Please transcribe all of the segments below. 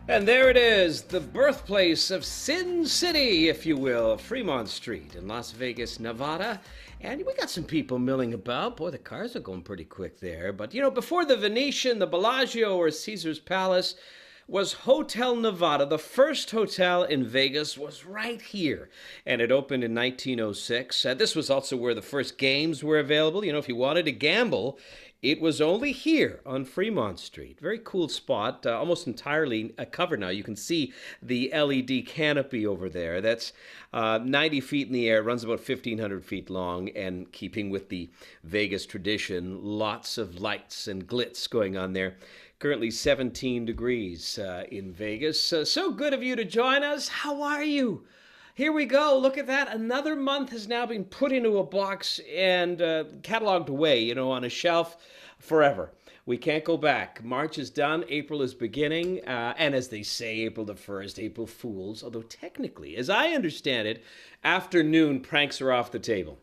And there it is, the birthplace of Sin City, if you will, Fremont Street in Las Vegas, Nevada. And we got some people milling about. Boy, the cars are going pretty quick there. But, before the Venetian, the Bellagio, or Caesar's Palace was Hotel Nevada. The first hotel in Vegas was right here, and it opened in 1906. This was also where the first games were available. If you wanted to gamble, it was only here on Fremont Street. Very cool spot, almost entirely covered now. You can see the LED canopy over there. That's 90 feet in the air, runs about 1,500 feet long, and keeping with the Vegas tradition, lots of lights and glitz going on there. Currently 17 degrees in Vegas. So good of you to join us. How are you? Here we go. Look at that. Another month has now been put into a box and cataloged away, on a shelf forever. We can't go back. March is done. April is beginning. And as they say, April the 1st, April Fools. Although technically, as I understand it, afternoon pranks are off the table.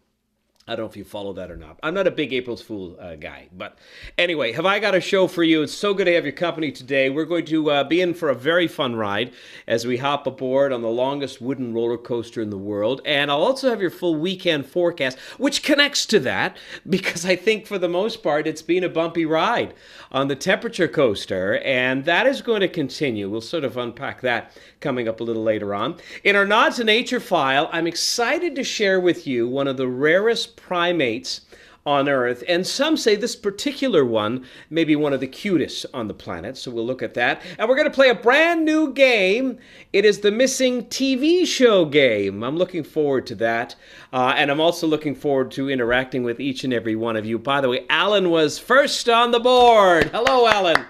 I don't know if you follow that or not. I'm not a big April Fool guy. But anyway, have I got a show for you? It's so good to have your company today. We're going to be in for a very fun ride as we hop aboard on the longest wooden roller coaster in the world. And I'll also have your full weekend forecast, which connects to that because I think for the most part it's been a bumpy ride on the temperature coaster. And that is going to continue. We'll sort of unpack that coming up a little later on. In our Nods to Nature file, I'm excited to share with you one of the rarest primates on Earth, and some say this particular one may be one of the cutest on the planet, so we'll look at that. And we're going to play a brand new game. It is the Missing TV Show game. I'm looking forward to that, and I'm also looking forward to interacting with each and every one of you. By the way, Alan was first on the board. Hello, Alan.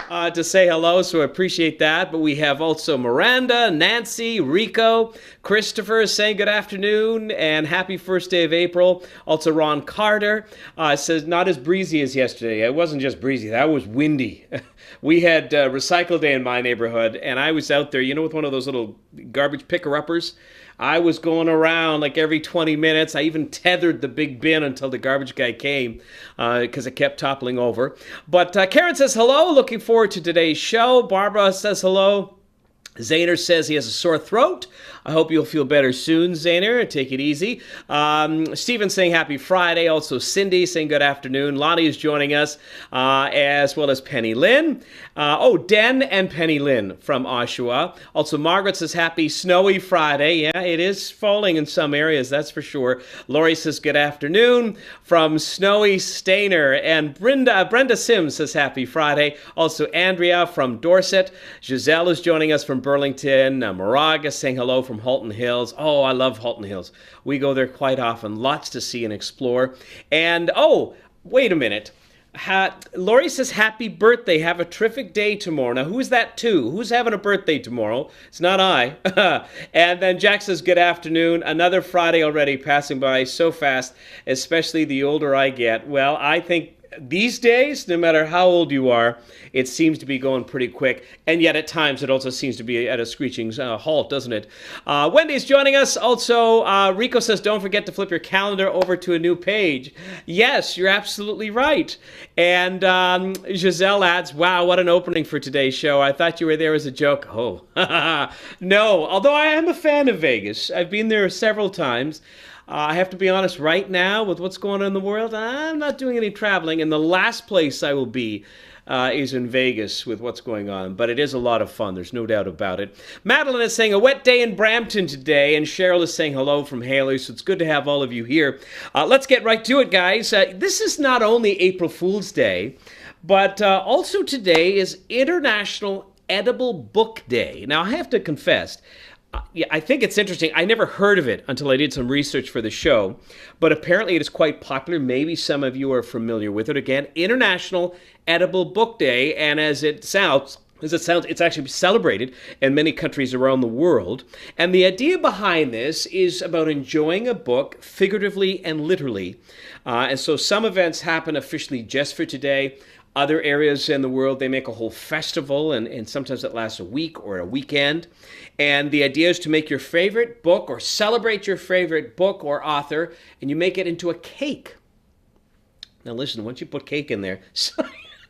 To say hello, so I appreciate that. But we have also Miranda, Nancy, Rico, Christopher saying good afternoon and happy first day of April. Also Ron Carter says not as breezy as yesterday. It wasn't just breezy, that was windy. We had recycle day in my neighborhood, and I was out there, with one of those little garbage picker-uppers. I was going around like every 20 minutes. I even tethered the big bin until the garbage guy came because it kept toppling over. But Karen says hello, looking forward to today's show. Barbara says hello. Zayner says he has a sore throat. I hope you'll feel better soon, Zayner. Take it easy. Stephen saying happy Friday. Also Cindy saying good afternoon. Lonnie is joining us, as well as Penny Lynn. Den and Penny Lynn from Oshawa. Also Margaret says happy snowy Friday. Yeah, it is falling in some areas, that's for sure. Lori says good afternoon from snowy Stainer. And Brenda Sims says happy Friday. Also Andrea from Dorset. Giselle is joining us from Burlington. Moraga saying hello from Halton Hills. Oh, I love Halton Hills. We go there quite often. Lots to see and explore. And, wait a minute. Lori says happy birthday. Have a terrific day tomorrow. Now, who is that to? Who's having a birthday tomorrow? It's not I. And then Jack says good afternoon. Another Friday already passing by so fast, especially the older I get. Well, I think these days, no matter how old you are, it seems to be going pretty quick. And yet at times it also seems to be at a screeching halt, doesn't it? Wendy's joining us. Also, Rico says, don't forget to flip your calendar over to a new page. Yes, you're absolutely right. And Giselle adds, wow, what an opening for today's show. I thought you were there as a joke. Oh, no. Although I am a fan of Vegas. I've been there several times. I have to be honest, right now, with what's going on in the world, I'm not doing any traveling, and the last place I will be is in Vegas with what's going on. But it is a lot of fun, there's no doubt about it. Madeline is saying a wet day in Brampton today, and Cheryl is saying hello from Haley, so it's good to have all of you here. Let's get right to it, guys. This is not only April Fool's Day, but also today is International Edible Book Day. Now, I have to confess, I think it's interesting. I never heard of it until I did some research for the show, but apparently it is quite popular. Maybe some of you are familiar with it. Again, International Edible Book Day, and as it sounds, it's actually celebrated in many countries around the world. And the idea behind this is about enjoying a book figuratively and literally. And so some events happen officially just for today. Other areas in the world, they make a whole festival, and sometimes it lasts a week or a weekend. And the idea is to make your favorite book or celebrate your favorite book or author, and you make it into a cake. Now listen, once you put cake in there,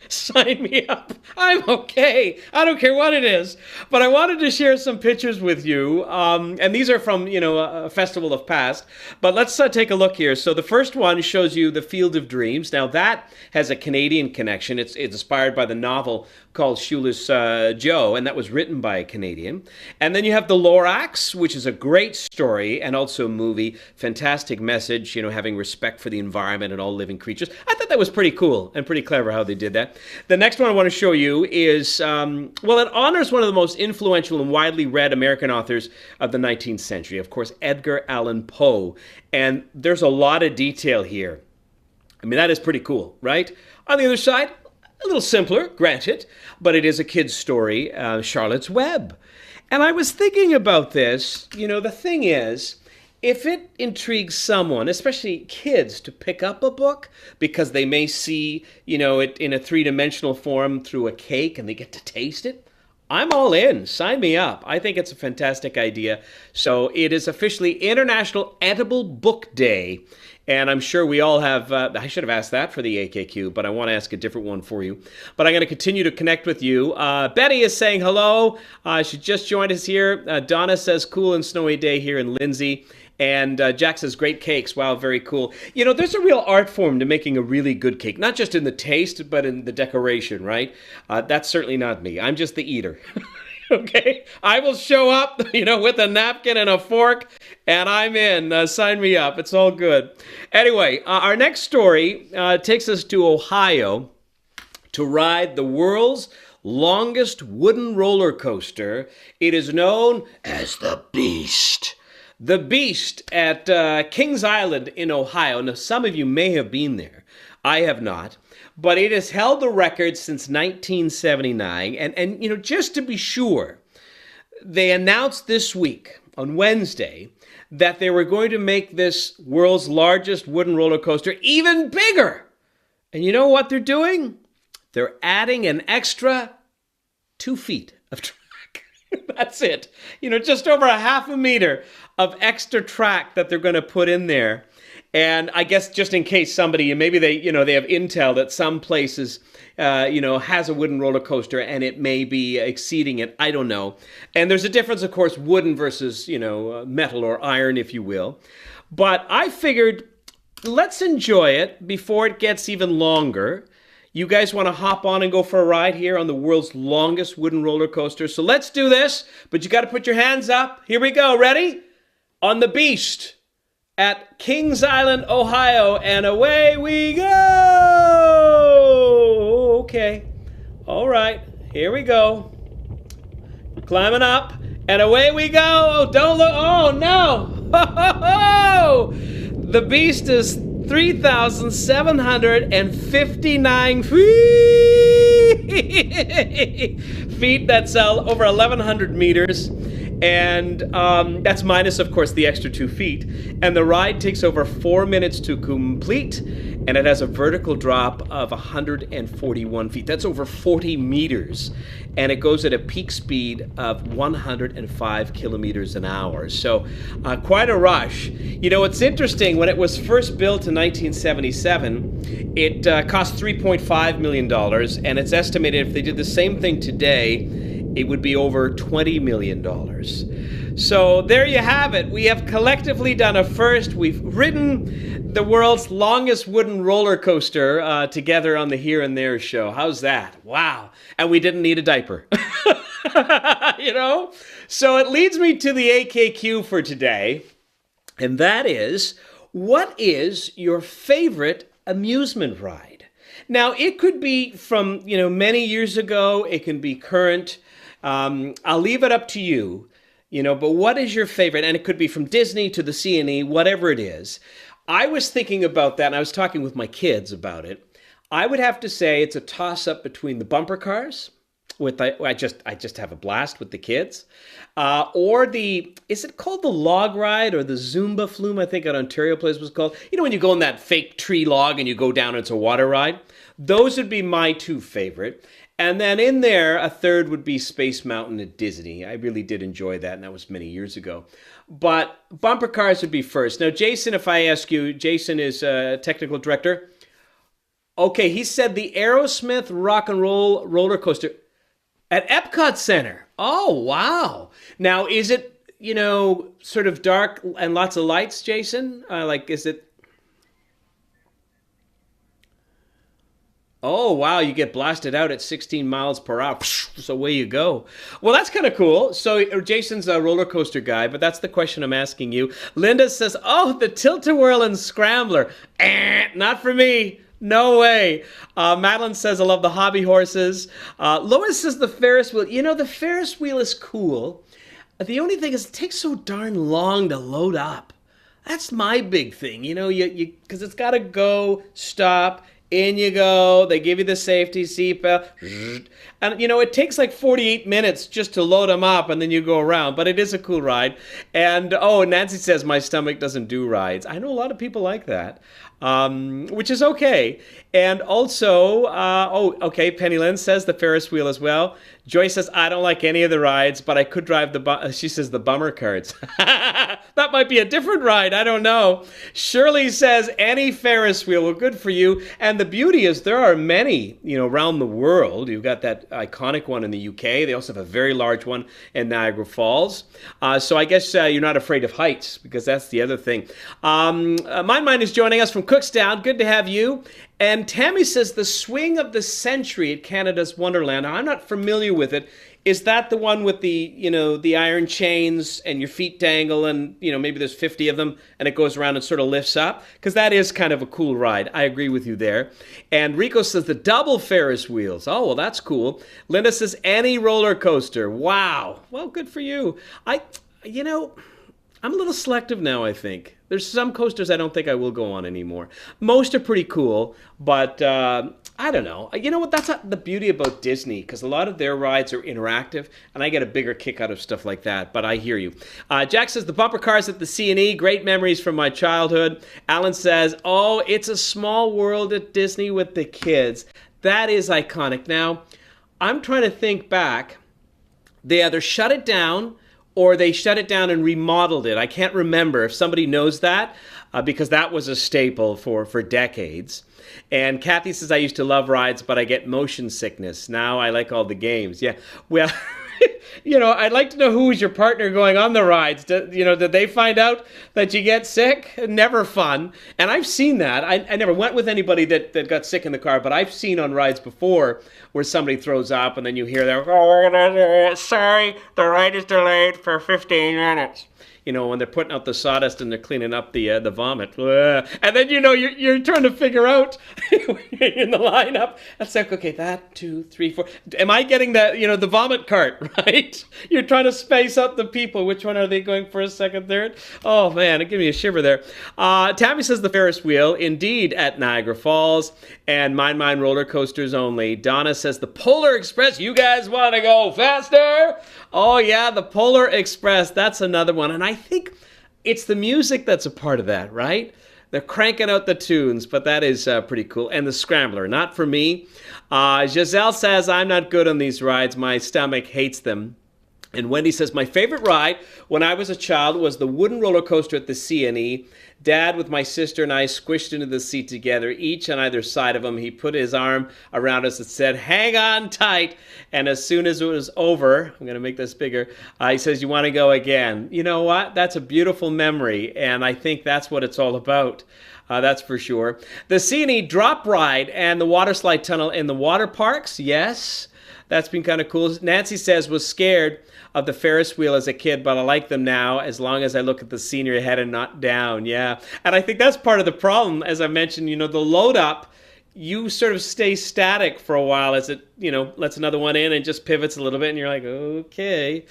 Sign me up. I'm okay. I don't care what it is. But I wanted to share some pictures with you. And these are from, a festival of past. But let's take a look here. So the first one shows you the Field of Dreams. Now that has a Canadian connection. It's inspired by the novel called Shoeless Joe, and that was written by a Canadian. And then you have The Lorax, which is a great story and also a movie. Fantastic message, having respect for the environment and all living creatures. I thought that was pretty cool and pretty clever how they did that. The next one I want to show you is, it honors one of the most influential and widely read American authors of the 19th century, of course, Edgar Allan Poe. And there's a lot of detail here. I mean, that is pretty cool, right? On the other side, a little simpler, granted, but it is a kid's story, Charlotte's Web. And I was thinking about this, the thing is, if it intrigues someone, especially kids, to pick up a book because they may see, it in a three-dimensional form through a cake and they get to taste it, I'm all in. Sign me up. I think it's a fantastic idea. So it is officially International Edible Book Day. And I'm sure we all have, I should have asked that for the AKQ, but I want to ask a different one for you. But I'm going to continue to connect with you. Betty is saying hello. She just joined us here. Donna says cool and snowy day here in Lindsay. And Jack says great cakes. Wow, very cool. There's a real art form to making a really good cake, not just in the taste, but in the decoration, right? That's certainly not me. I'm just the eater. Okay, I will show up, with a napkin and a fork, and I'm in. Sign me up. It's all good. Anyway, our next story takes us to Ohio to ride the world's longest wooden roller coaster. It is known as the Beast. The Beast at Kings Island in Ohio. Now, some of you may have been there. I have not. But it has held the record since 1979. And just to be sure, they announced this week, on Wednesday, that they were going to make this world's largest wooden roller coaster even bigger. And you know what they're doing? They're adding an extra 2 feet of track. That's it. Just over a half a meter of extra track that they're going to put in there. And I guess just in case somebody, maybe they have intel that some places, has a wooden roller coaster and it may be exceeding it. I don't know. And there's a difference, of course, wooden versus, metal or iron, if you will. But I figured let's enjoy it before it gets even longer. You guys want to hop on and go for a ride here on the world's longest wooden roller coaster. So let's do this, but you got to put your hands up. Here we go. Ready? On the Beast at Kings Island, Ohio, and away we go! Okay, all right, here we go. Climbing up, and away we go! Oh, don't look, oh no! The Beast is 3,759 feet. That's over 1,100 meters. And that's minus, of course, the extra 2 feet. And the ride takes over 4 minutes to complete, and it has a vertical drop of 141 feet. That's over 40 meters. And it goes at a peak speed of 105 kilometers an hour. So quite a rush. It's interesting. When it was first built in 1977, it cost $3.5 million. And it's estimated if they did the same thing today, it would be over $20 million. So there you have it. We have collectively done a first. We've ridden the world's longest wooden roller coaster together on the Here and There show. How's that? Wow. And we didn't need a diaper. So it leads me to the AKQ for today. And that is, what is your favorite amusement ride? Now, it could be from, many years ago. It can be current. I'll leave it up to you, but what is your favorite? And it could be from Disney to the CNE, whatever it is. I was thinking about that, and I was talking with my kids about it. I would have to say it's a toss-up between the bumper cars, I just have a blast with the kids, or is it called the log ride or the Zumba Flume, I think at Ontario Place was called? When you go on that fake tree log and you go down, it's a water ride. Those would be my two favorite. And then in there, a third would be Space Mountain at Disney. I really did enjoy that, and that was many years ago. But bumper cars would be first. Now, Jason, if I ask you, Jason is technical director. Okay, he said the Aerosmith rock and roll roller coaster at Epcot Center. Oh, wow. Now, is it, sort of dark and lots of lights, Jason? Like, is it? Oh, wow, you get blasted out at 16 miles per hour. So away you go. Well, that's kind of cool. So Jason's a roller coaster guy, but that's the question I'm asking you. Linda says, oh, the tilt-a-whirl and scrambler. Not for me. No way. Madeline says, I love the hobby horses. Lois says the Ferris wheel. The Ferris wheel is cool. The only thing is it takes so darn long to load up. That's my big thing. You because it's got to go, stop, in you go. They give you the safety seatbelt. And, it takes like 48 minutes just to load them up and then you go around. But it is a cool ride. And, Nancy says my stomach doesn't do rides. I know a lot of people like that, which is okay. And also, okay, Penny Lynn says the Ferris wheel as well. Joy says, I don't like any of the rides, but I could drive she says the bummer carts. That might be a different ride. I don't know. Shirley says any Ferris wheel. Well, good for you. And the beauty is there are many, around the world. You've got that iconic one in the UK. They also have a very large one in Niagara Falls. So I guess you're not afraid of heights because that's the other thing. My Mind is joining us from Cookstown. Good to have you. And Tammy says the swing of the century at Canada's Wonderland. Now, I'm not familiar with it. Is that the one with the, the iron chains and your feet dangle and, maybe there's 50 of them and it goes around and sort of lifts up? Because that is kind of a cool ride. I agree with you there. And Rico says the double Ferris wheels. Oh, well, that's cool. Linda says any roller coaster. Wow. Well, good for you. I'm a little selective now, I think. There's some coasters I don't think I will go on anymore. Most are pretty cool, but I don't know. You know what? That's the beauty about Disney, because a lot of their rides are interactive, and I get a bigger kick out of stuff like that, but I hear you. Jack says, the bumper cars at the C&E, great memories from my childhood. Alan says, oh, it's a small world at Disney with the kids. That is iconic. Now, I'm trying to think back. They either shut it down or they shut it down and remodeled it. I can't remember if somebody knows that, because that was a staple for decades. And Kathy says, I used to love rides, but I get motion sickness. Now I like all the games. Yeah, well, I'd like to know who was your partner going on the rides. Did they find out that you get sick? Never fun. And I've seen that. I never went with anybody that got sick in the car, but I've seen on rides before where somebody throws up and then you hear them, oh, sorry, the ride is delayed for 15 minutes. When they're putting out the sawdust and they're cleaning up the vomit. And then, you're trying to figure out when you're in the lineup. That's like, okay, that, 2, 3, 4. Am I getting the vomit cart, right? You're trying to space out the people. Which one are they going first, second, third? Oh, man, it gave me a shiver there. Tammy says the Ferris wheel, indeed, at Niagara Falls. And Mind roller coasters only. Donna says the Polar Express. You guys want to go faster? Oh, yeah, the Polar Express. That's another one. And I think it's the music that's a part of that, right? They're cranking out the tunes, but that is pretty cool. And the Scrambler, not for me. Giselle says, I'm not good on these rides. My stomach hates them. And Wendy says, my favorite ride when I was a child was the wooden roller coaster at the C&E. Dad, with my sister and I, squished into the seat together, each on either side of him. He put his arm around us and said, hang on tight. And as soon as it was over, I'm going to make this bigger, he says, you want to go again? You know what? That's a beautiful memory, and I think that's what it's all about. That's for sure. The C&E drop ride and the water slide tunnel in the water parks, yes. That's been kind of cool. Nancy says, was scared of the Ferris wheel as a kid, but I like them now as long as I look at the scenery ahead and not down. Yeah. And I think that's part of the problem. As I mentioned, the load up, you sort of stay static for a while as it, lets another one in and just pivots a little bit and you're like, okay.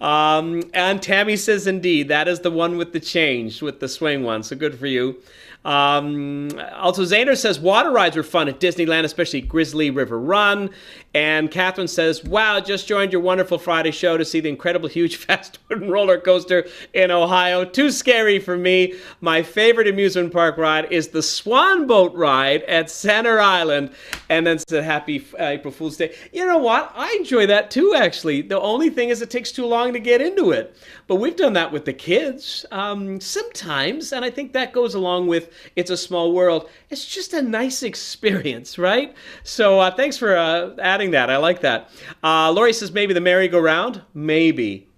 And Tammy says, indeed, that is the one with the change, with the swing one. So good for you. Also, Zaner says water rides were fun at Disneyland, especially Grizzly River Run. And Catherine says, wow, just joined your wonderful Friday show to see the incredible huge fast wooden roller coaster in Ohio. Too scary for me. My favorite amusement park ride is the Swan Boat ride at Center Island. And then said, happy April Fool's Day. You know what? I enjoy that too, actually. The only thing is it takes too long to get into it. But we've done that with the kids sometimes. And I think that goes along with It's a Small World. It's just a nice experience, right? So thanks for adding that. I like that. Lori says maybe the merry-go-round. Maybe.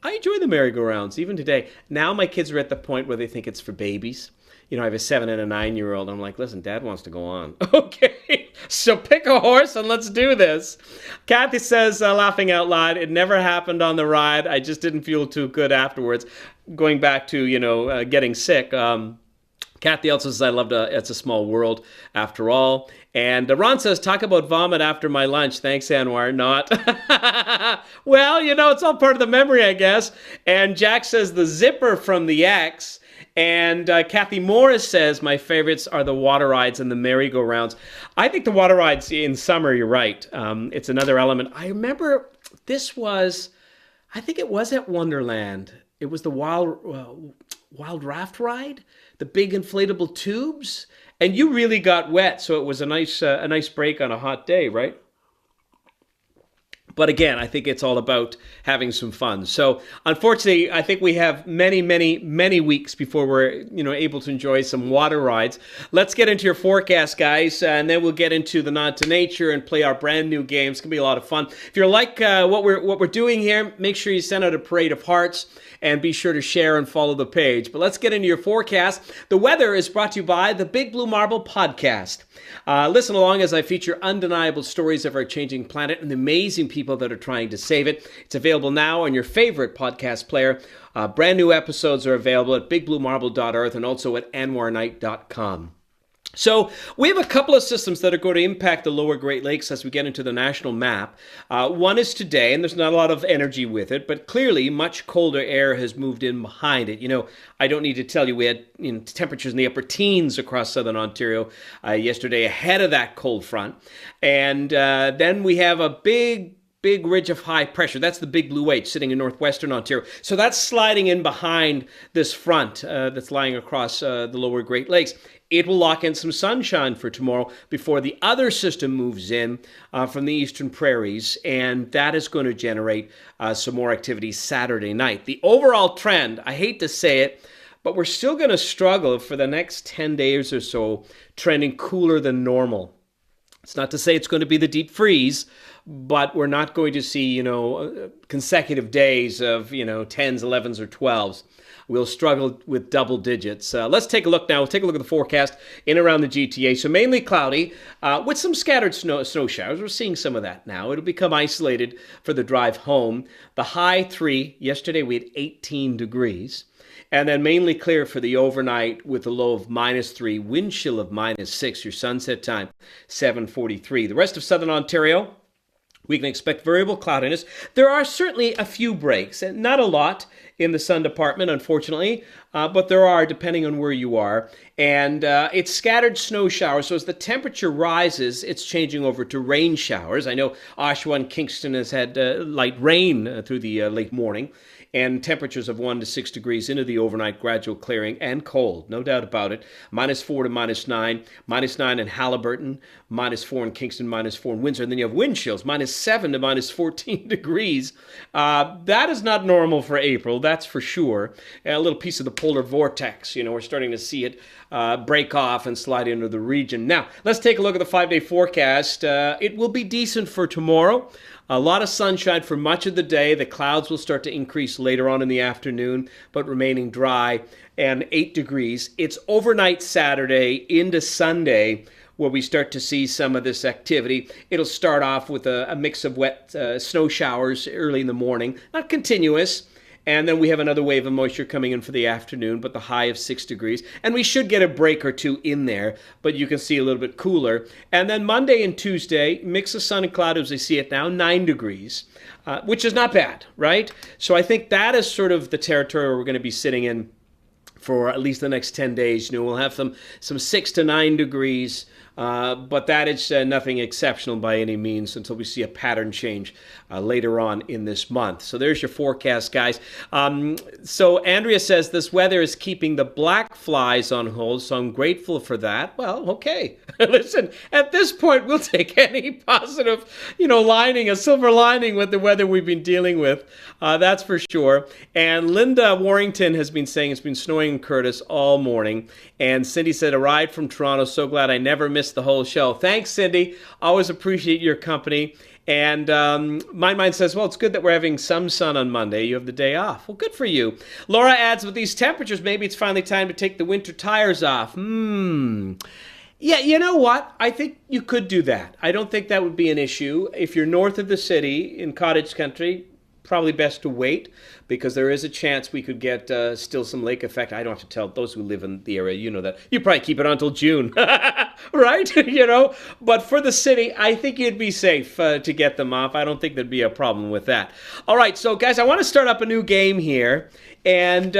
I enjoy the merry-go-rounds even today. Now my kids are at the point where they think it's for babies. I have a 7 and a 9-year-old. I'm like, listen, Dad wants to go on. Okay, so pick a horse and let's do this. Kathy says, laughing out loud, it never happened on the ride. I just didn't feel too good afterwards. Going back to, getting sick. Kathy also says, I loved It's a Small World after all. And Ron says, talk about vomit after my lunch. Thanks, Anwar. Not. Well, it's all part of the memory, I guess. And Jack says, the zipper from the X. And Kathy Morris says, my favorites are the water rides and the merry-go-rounds. I think the water rides in summer, you're right. It's another element. I remember I think it was at Wonderland. It was the Wild Raft ride, the big inflatable tubes. And you really got wet, so it was a nice break on a hot day, right? But again, I think it's all about having some fun. So unfortunately, I think we have many, many, many weeks before we're able to enjoy some water rides. Let's get into your forecast, guys, and then we'll get into the Nod to Nature and play our brand new game. It's gonna be a lot of fun. If you're like what we're doing here, make sure you send out a parade of hearts and be sure to share and follow the page. But let's get into your forecast. The weather is brought to you by the Big Blue Marble Podcast. Listen along as I feature undeniable stories of our changing planet and the amazing people that are trying to save it. It's available now on your favorite podcast player. Brand new episodes are available at bigbluemarble.earth and also at anwarnight.com. So we have a couple of systems that are going to impact the lower Great Lakes as we get into the national map. One is today, and there's not a lot of energy with it, but clearly much colder air has moved in behind it. I don't need to tell you, we had temperatures in the upper teens across southern Ontario yesterday ahead of that cold front. And then we have a big ridge of high pressure. That's the Big Blue H sitting in northwestern Ontario. So that's sliding in behind this front that's lying across the lower Great Lakes. It will lock in some sunshine for tomorrow before the other system moves in from the eastern prairies, and that is going to generate some more activity Saturday night. The overall trend, I hate to say it, but we're still going to struggle for the next 10 days or so, trending cooler than normal. It's not to say it's going to be the deep freeze, but we're not going to see, consecutive days of, 10s, 11s, or 12s. We'll struggle with double digits. Let's take a look now. We'll take a look at the forecast in around the GTA. So mainly cloudy with some scattered snow showers. We're seeing some of that now. It'll become isolated for the drive home. The high 3, yesterday we had 18 degrees. And then mainly clear for the overnight with a low of -3, wind chill of -6. Your sunset time, 7:43. The rest of southern Ontario, we can expect variable cloudiness. There are certainly a few breaks, and not a lot in the sun department, unfortunately, but there are, depending on where you are. And it's scattered snow showers, so as the temperature rises, it's changing over to rain showers. I know Oshawa and Kingston has had light rain through the late morning, and temperatures of 1 to 6 degrees into the overnight, gradual clearing, and cold, no doubt about it. -4 to -9, -9 in Haliburton, -4 in Kingston, -4 in Windsor. And then you have wind chills, -7 to -14 degrees. That is not normal for April, that's for sure. A little piece of the polar vortex, we're starting to see it break off and slide into the region. Now, let's take a look at the 5-day forecast. It will be decent for tomorrow. A lot of sunshine for much of the day. The clouds will start to increase later on in the afternoon, but remaining dry, and 8 degrees. It's overnight Saturday into Sunday where we start to see some of this activity. It'll start off with a mix of wet snow showers early in the morning, not continuous. And then we have another wave of moisture coming in for the afternoon, but the high of 6 degrees. And we should get a break or two in there, but you can see a little bit cooler. And then Monday and Tuesday, mix of sun and cloud as I see it now, 9 degrees, which is not bad, right? So I think that is sort of the territory we're going to be sitting in for at least the next 10 days. We'll have some 6 to 9 degrees But that is nothing exceptional by any means until we see a pattern change later on in this month. So there's your forecast, guys. So Andrea says this weather is keeping the black flies on hold, so I'm grateful for that. Well, okay. Listen, at this point, we'll take any positive, lining, a silver lining with the weather we've been dealing with. That's for sure. And Linda Warrington has been saying it's been snowing in Curtis all morning. And Cindy said, arrived from Toronto. So glad I never missed the whole show. Thanks, Cindy. Always appreciate your company. And my mind says, well, it's good that we're having some sun on Monday. You have the day off. Well, good for you. Laura adds, with these temperatures, maybe it's finally time to take the winter tires off. Yeah, you know what? I think you could do that. I don't think that would be an issue. If you're north of the city in cottage country, probably best to wait because there is a chance we could get still some lake effect. I don't have to tell those who live in the area, you know that. You probably keep it on until June, right? But for the city, I think you'd be safe to get them off. I don't think there'd be a problem with that. All right, so guys, I want to start up a new game here. And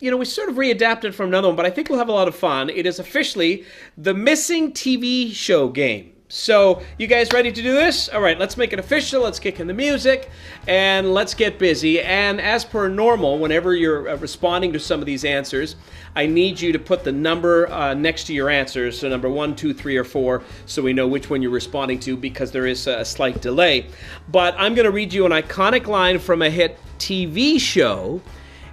we sort of readapted from another one, but I think we'll have a lot of fun. It is officially the Missing TV Show game. So, you guys ready to do this? All right, let's make it official. Let's kick in the music, and let's get busy. And as per normal, whenever you're responding to some of these answers, I need you to put the number next to your answers, so number 1, 2, 3, or 4, so we know which one you're responding to because there is a slight delay. But I'm going to read you an iconic line from a hit TV show,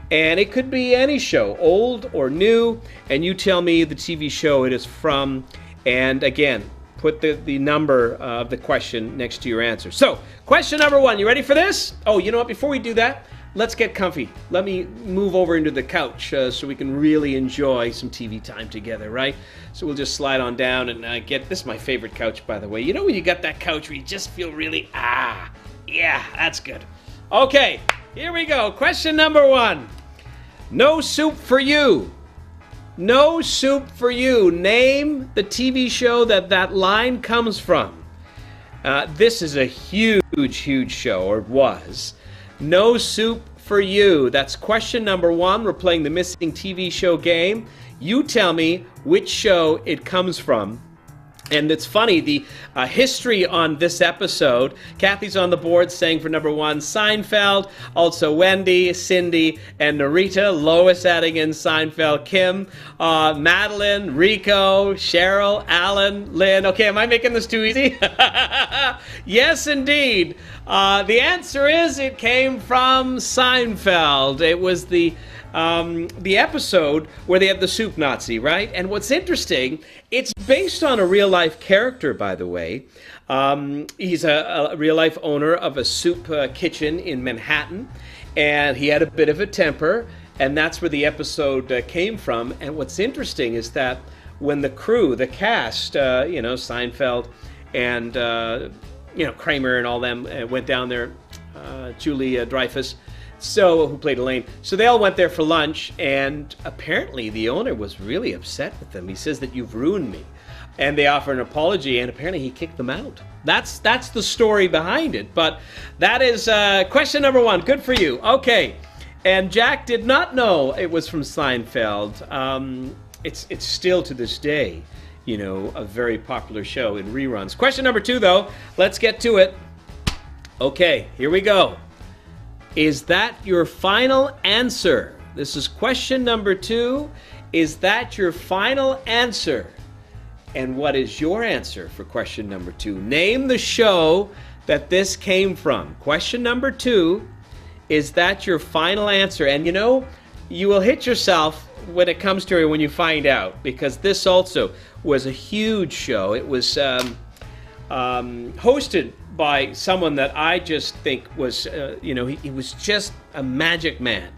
and it could be any show, old or new, and you tell me the TV show it is from, and again, put the number of the question next to your answer. So, question number 1, you ready for this? Oh, you know what, before we do that, let's get comfy. Let me move over into the couch so we can really enjoy some TV time together, right? So we'll just slide on down and this is my favorite couch, by the way. You know when you got that couch where you just feel really, yeah, that's good. Okay, here we go. Question number 1. No soup for you. No soup for you. Name the TV show that line comes from. This is a huge show, or was. No soup for you. That's question number 1. We're playing the Missing TV Show game. You tell me which show it comes from. And it's funny, the history on this episode, Kathy's on the board saying for number 1, Seinfeld, also Wendy, Cindy, and Narita, Lois adding in Seinfeld, Kim, Madeline, Rico, Cheryl, Alan, Lynn. Okay, am I making this too easy? Yes, indeed. The answer is it came from Seinfeld. It was the episode where they have the soup Nazi, right? And what's interesting, it's based on a real-life character, by the way. He's a real-life owner of a soup kitchen in Manhattan, and he had a bit of a temper, and that's where the episode came from. And what's interesting is that when the crew, the cast, Seinfeld and, Kramer and all them went down there, Julie Dreyfus, who played Elaine. So they all went there for lunch, and apparently the owner was really upset with them. He says that you've ruined me. And they offer an apology, and apparently he kicked them out. That's the story behind it. But that is question number 1. Good for you. Okay. And Jack did not know it was from Seinfeld. It's still to this day, a very popular show in reruns. Question number 2, though. Let's get to it. Okay, here we go. Is that your final answer? This is question number 2. Is that your final answer? And what is your answer for question number 2? Name the show that this came from. Question number 2. Is that your final answer? And you will hit yourself when it comes to it when you find out, because this also was a huge show. It was hosted by someone that I just think was, he was just a magic man.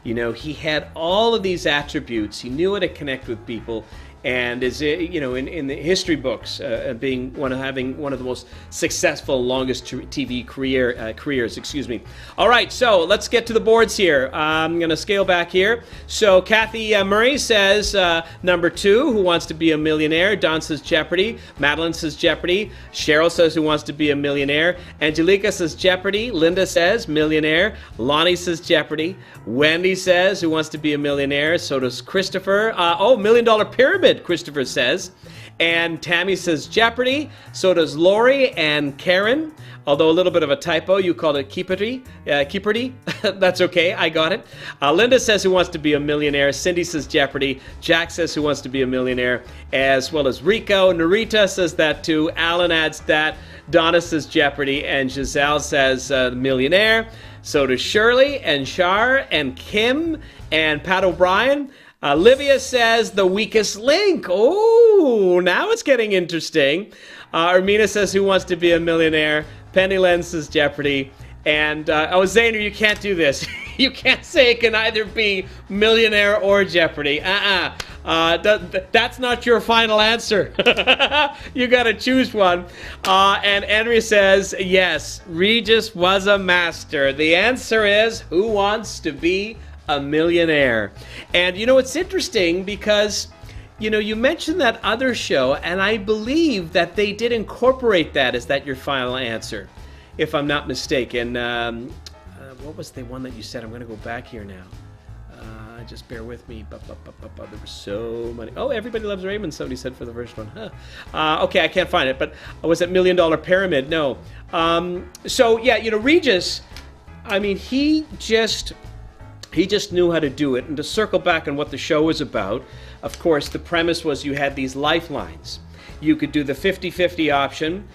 He had all of these attributes. He knew how to connect with people. And is in the history books, having one of the most successful, longest TV careers. Excuse me. All right, so let's get to the boards here. I'm going to scale back here. So Kathy Murray says number 2, Who Wants to Be a Millionaire? Don says Jeopardy. Madeline says Jeopardy. Cheryl says Who Wants to Be a Millionaire? Angelica says Jeopardy. Linda says Millionaire. Lonnie says Jeopardy. Wendy says Who Wants to Be a Millionaire? So does Christopher. $1 Million Pyramid, Christopher says. And Tammy says Jeopardy. So does Lori and Karen. Although a little bit of a typo, you called it Keeperty. That's okay, I got it. Linda says Who Wants to Be a Millionaire. Cindy says Jeopardy. Jack says Who Wants to Be a Millionaire, as well as Rico. Narita says that too. Alan adds that. Donna says Jeopardy. And Giselle says Millionaire. So does Shirley and Shar and Kim and Pat O'Brien. Olivia says The Weakest Link. Oh, now it's getting interesting. Ermina says Who Wants to Be a Millionaire. Penny Len says Jeopardy. And, Zaner, you can't do this. You can't say it can either be Millionaire or Jeopardy. That's not your final answer. You got to choose one. And Andrea says, yes, Regis was a master. The answer is Who Wants to Be a Millionaire? And, it's interesting because, you mentioned that other show, and I believe that they did incorporate that. Is that your final answer, if I'm not mistaken? What was the one that you said? I'm going to go back here now. Just bear with me. There were so many. Oh, Everybody Loves Raymond, somebody said for the first one. Okay, I can't find it, but was it $1 Million Pyramid? No. So, yeah, Regis, I mean, he just knew how to do it. And to circle back on what the show was about, of course, the premise was you had these lifelines. You could do the 50-50 option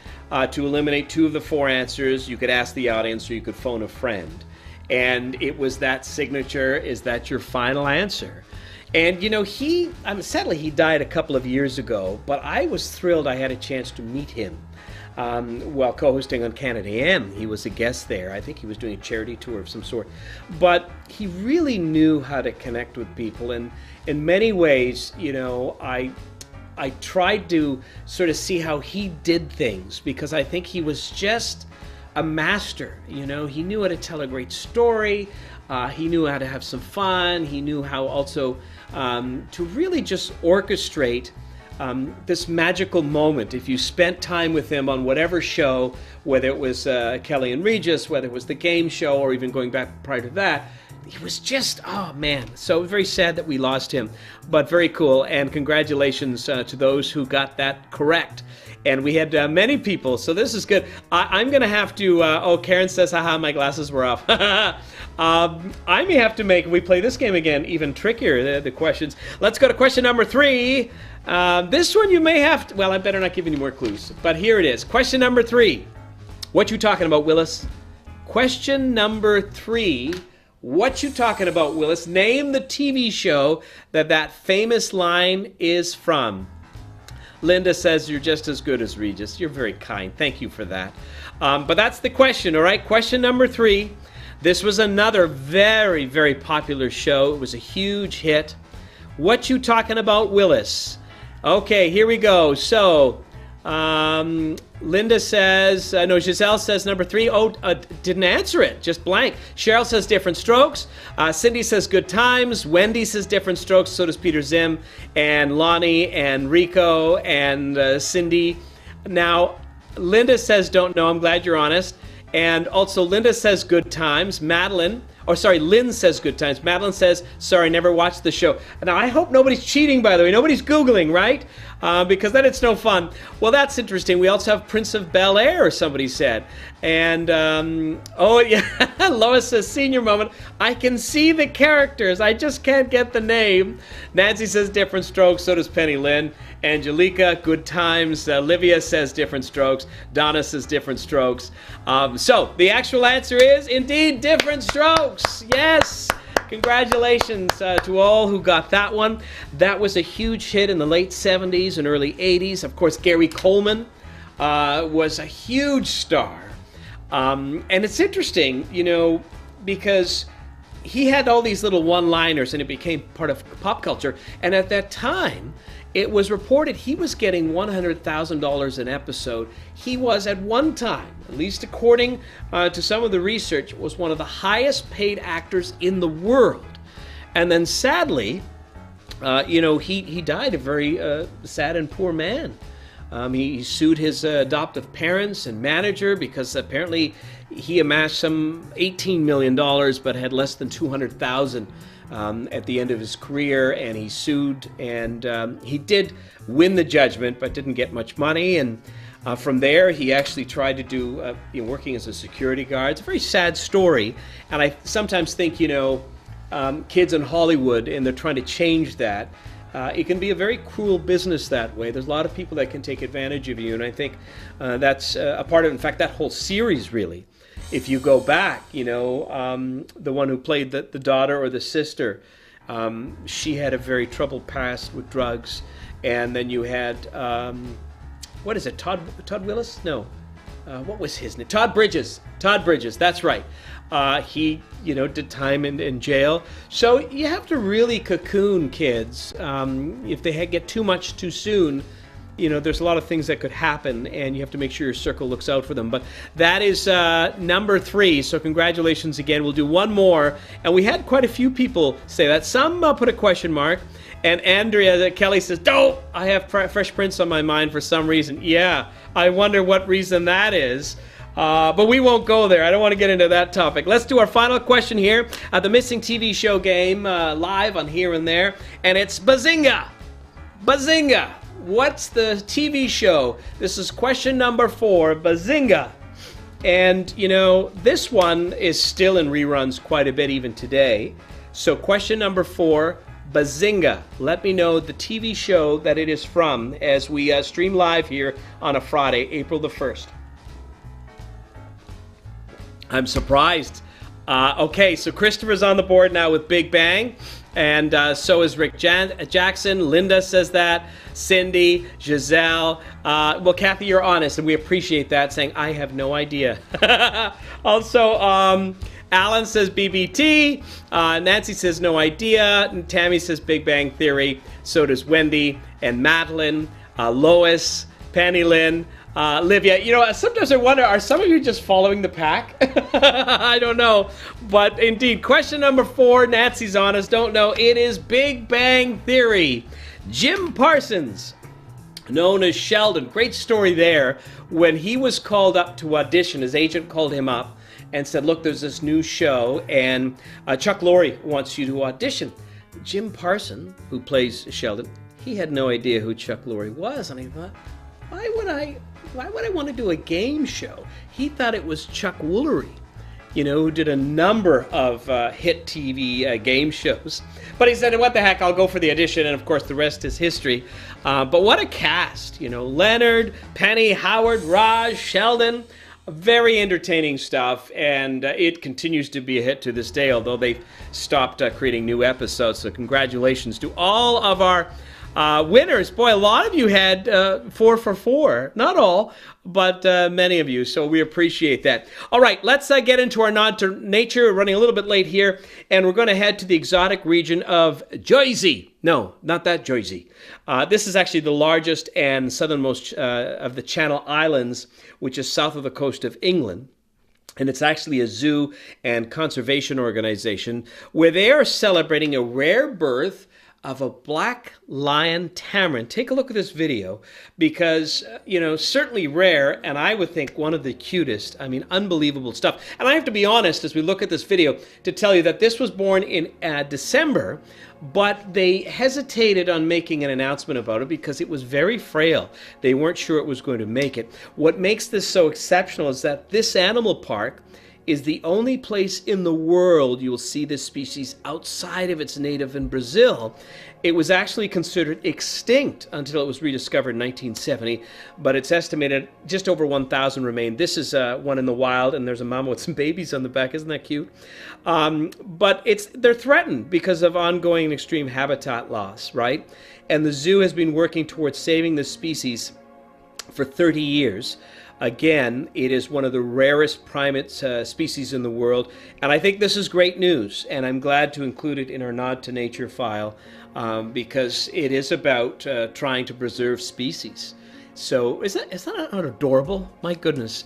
to eliminate 2 of the 4 answers. You could ask the audience, or you could phone a friend. And it was that signature, is that your final answer? And, sadly, he died a couple of years ago, but I was thrilled I had a chance to meet him while co-hosting on Canada AM. He was a guest there. I think he was doing a charity tour of some sort. But he really knew how to connect with people. And in many ways, I tried to sort of see how he did things, because I think he was just a master. He knew how to tell a great story. He knew how to have some fun. He knew how also to really just orchestrate this magical moment. If you spent time with him on whatever show, whether it was Kelly and Regis, whether it was the game show, or even going back prior to that, he was just, oh man. So very sad that we lost him, but very cool. And congratulations to those who got that correct. And we had many people, so this is good. I'm going to have to, Karen says, haha, my glasses were off. I may have to make, we play this game again, even trickier, the questions. Let's go to question number 3. This one you may have to, well, I better not give any more clues, but here it is. Question number 3. What you talking about, Willis? Question number 3. What you talking about, Willis? Name the TV show that famous line is from. Linda says you're just as good as Regis. You're very kind. Thank you for that. But that's the question, all right? Question number 3. This was another very, very popular show. It was a huge hit. What you talking about, Willis? Okay, here we go. So, Linda says, Giselle says number 3. Didn't answer it, just blank. Cheryl says Different Strokes. Cindy says Good Times. Wendy says Different Strokes, so does Peter Zim. And Lonnie and Rico and Cindy. Now, Linda says Don't Know. I'm glad you're honest. And also Linda says Good Times. Lynn says Good Times. Madeline says, sorry, never watched the show. Now, I hope nobody's cheating, by the way. Nobody's Googling, right? Because then it's no fun. Well, that's interesting. We also have Prince of Bel-Air, somebody said. And, Lois says, senior moment. I can see the characters. I just can't get the name. Nancy says Different Strokes. So does Penny Lynn. Angelica, Good Times. Olivia says Different Strokes. Donna says Different Strokes. So the actual answer is indeed Different Strokes. Yes. Congratulations to all who got that one. That was a huge hit in the late 70s and early 80s. Of course, Gary Coleman was a huge star. And it's interesting, because he had all these little one-liners and it became part of pop culture. And at that time, it was reported he was getting $100,000 an episode. He was at one time, at least according to some of the research, was one of the highest paid actors in the world. And then sadly, he died a very sad and poor man. He sued his adoptive parents and manager because apparently he amassed some $18 million but had less than $200,000 at the end of his career, and he sued, and he did win the judgment, but didn't get much money. And from there, he actually tried to do working as a security guard. It's a very sad story, and I sometimes think, kids in Hollywood, and they're trying to change that. It can be a very cruel business that way. There's a lot of people that can take advantage of you, and I think that's a part of it. In fact, that whole series, really, if you go back, the one who played the daughter or the sister, she had a very troubled past with drugs. And then you had, what is it, Todd Willis? No. What was his name? Todd Bridges. Todd Bridges, that's right. He, did time in jail. So you have to really cocoon kids. If they get too much too soon, there's a lot of things that could happen, and you have to make sure your circle looks out for them. But that is number 3, so congratulations again. We'll do one more, and we had quite a few people say that. Some put a question mark, and Andrea Kelly says, "Oh, I have Fresh Prince on my mind for some reason." Yeah, I wonder what reason that is. But we won't go there. I don't want to get into that topic. Let's do our final question here at the Missing TV Show game, live on Here and There, and it's Bazinga! Bazinga! What's the TV show? This is question number 4, Bazinga. And, this one is still in reruns quite a bit even today. So question number 4, Bazinga. Let me know the TV show that it is from as we stream live here on a Friday, April the 1st. I'm surprised. Okay, so Christopher's on the board now with Big Bang. And so is Rick Jackson. Linda says that. Cindy, Giselle. Well, Kathy, you're honest, and we appreciate that, saying, I have no idea. Also, Alan says BBT. Nancy says no idea. And Tammy says Big Bang Theory. So does Wendy and Madeline, Lois, Penny Lynn. Livia, sometimes I wonder, are some of you just following the pack? I don't know. But indeed, question number 4, Nancy's honest, don't know. It is Big Bang Theory. Jim Parsons, known as Sheldon, great story there. When he was called up to audition, his agent called him up and said, look, there's this new show, and Chuck Lorre wants you to audition. Jim Parsons, who plays Sheldon, he had no idea who Chuck Lorre was, and he thought, why would I want to do a game show? He thought it was Chuck Woolery, who did a number of hit TV game shows. But he said, what the heck, I'll go for the audition, and of course the rest is history. But what a cast, Leonard, Penny, Howard, Raj, Sheldon. Very entertaining stuff, and it continues to be a hit to this day, although they've stopped creating new episodes. So congratulations to all of our winners. Boy, a lot of you had 4 for 4. Not all, but many of you. So we appreciate that. All right, let's get into our nod to nature. We're running a little bit late here, and we're going to head to the exotic region of Jersey. No, not that Jersey. This is actually the largest and southernmost of the Channel Islands, which is south of the coast of England. And it's actually a zoo and conservation organization where they are celebrating a rare birth of a black lion tamarin. Take a look at this video because, certainly rare, and I would think one of the cutest. I mean, unbelievable stuff. And I have to be honest, as we look at this video, to tell you that this was born in December, but they hesitated on making an announcement about it because it was very frail. They weren't sure it was going to make it. What makes this so exceptional is that this animal park is the only place in the world you will see this species outside of its native in Brazil. It was actually considered extinct until it was rediscovered in 1970, but it's estimated just over 1,000 remain. This is one in the wild, and there's a mama with some babies on the back. Isn't that cute? But they're threatened because of ongoing and extreme habitat loss, right? And the zoo has been working towards saving this species for 30 years. Again, it is one of the rarest primate species in the world, and I think this is great news, and I'm glad to include it in our Nod to Nature file because it is about trying to preserve species. So is that not adorable? My goodness.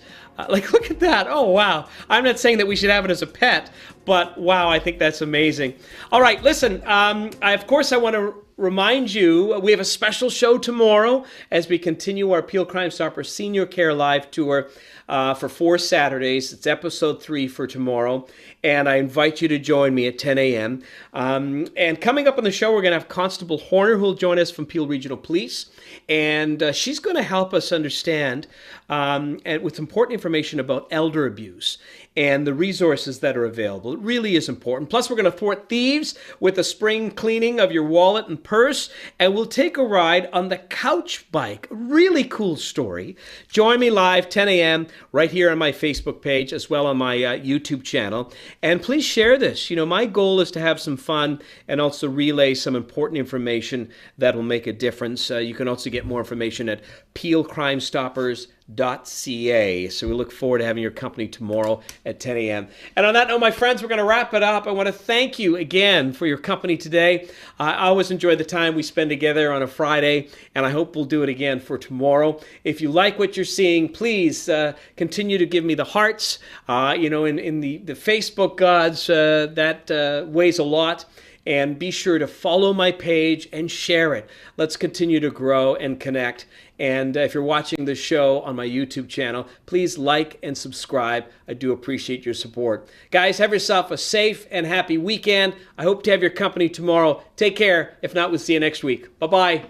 Look at that. Oh, wow. I'm not saying that we should have it as a pet, but wow, I think that's amazing. All right, listen, of course I want to remind you, we have a special show tomorrow as we continue our Peel Crime Stopper Senior Care Live Tour for 4 Saturdays. It's episode 3 for tomorrow, and I invite you to join me at 10 a.m. And coming up on the show, we're going to have Constable Horner, who will join us from Peel Regional Police, and she's going to help us understand and with important information about elder abuse and the resources that are available. It really is important. Plus, we're going to thwart thieves with a spring cleaning of your wallet and purse, and we'll take a ride on the couch bike. Really cool story. Join me live 10 a.m. right here on my Facebook page, as well on my YouTube channel. And please share this. You know, my goal is to have some fun and also relay some important information that will make a difference. You can also get more information at peelcrimestoppers.ca. So we look forward to having your company tomorrow at 10 a.m. And on that note, my friends, we're going to wrap it up. I want to thank you again for your company today. I always enjoy the time we spend together on a Friday, and I hope we'll do it again for tomorrow. If you like what you're seeing, please continue to give me the hearts. In the Facebook gods, that weighs a lot. And be sure to follow my page and share it. Let's continue to grow and connect. And if you're watching the show on my YouTube channel, please like and subscribe. I do appreciate your support. Guys, have yourself a safe and happy weekend. I hope to have your company tomorrow. Take care. If not, we'll see you next week. Bye-bye.